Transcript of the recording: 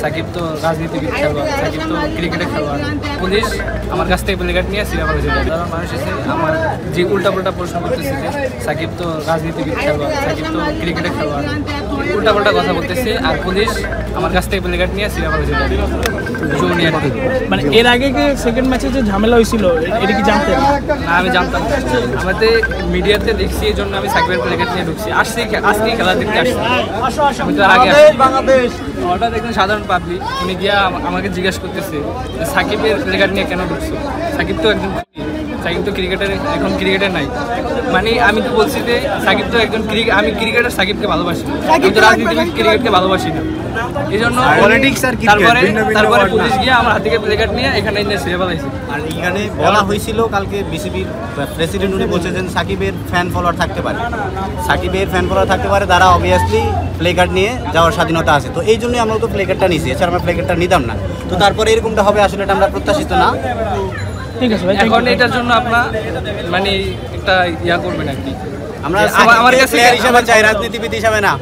সাকিব তো রাজনীতিবিদ খেলোয়াড়, সাকিব তো ক্রিকেটের খেলোয়াড়। পুলিশ আমার কাছ থেকে প্লেকার্ড নিয়ে সিনেমা হয়েছে। সাধারণ মানুষ এসে আমার যে উল্টাপাল্টা প্রশ্ন করতেছে যে সাকিব তো রাজনীতিবিদ খেলোয়াড়, সাকিব তো ক্রিকেটের খেলোয়াড়, উল্টাপাল্টা কথা বলতেছে। আর পুলিশ আমার কাছ থেকে প্লেকার্ড নিয়ে সিনেমা হয়েছে। মানে এর আগে কি সেকেন্ড ম্যাচে যে ঝামেলা হয়েছিল এটা কি জানতেন? না, আমি জানতাম না। আমাদের মিডিয়াতে দেখছি, এই জন্য আমি সাকিবের প্লেকার্ড নিয়ে ঢুকছি। আজকেই খেলা দেখতে আসছি। আমি তো আগে হঠাৎ একজন সাধারণ পাবলিক উনি গিয়া আমাকে জিজ্ঞেস করতেছে যে সাকিবের প্লেকার্ড নিয়ে কেন ঢুকছো? সাকিব তো একজন, সাকিব তো ক্রিকেটার, এখন ক্রিকেটার নাই। মানে আমি তো বলছি যে সাকিব তো একজন আমি ক্রিকেটার, সাকিবকে ভালোবাসি, আমি তো রাজনীতিবিদ ক্রিকেটকে ভালোবাসি না। এই জন্য তারপরে পুলিশ গিয়ে আমার হাত থেকে প্লেকার্ড নিয়ে এখানে এনে ছেড়ে ফেলাইছে। আর এখানে বলা হয়েছিল কালকে বিসিবির প্রেসিডেন্ট উনি বলছেন সাকিবের ফ্যান ফলোয়ার থাকতে পারে, সাকিবের ফ্যান ফলোয়ার থাকতে পারে, তারা অবভিয়াসলি প্লেকার্ড নিয়ে যাওয়ার স্বাধীনতা আছে। তো এই জন্যই আমরা তো প্লেকার্ডটা নিয়েছি, এছাড়া আমরা প্লেকার্ডটা নিতাম না। তো তারপরে এরকমটা হবে আসলে এটা আমরা প্রত্যাশিত না। ঠিক আছে ভাই, এখন এটার জন্য আপনার মানে একটা ইয়া করবেন আর কি। আমরা আমার কাছে প্লেয়ার হিসেবে চাই, রাজনীতিবিদ হিসাবে না।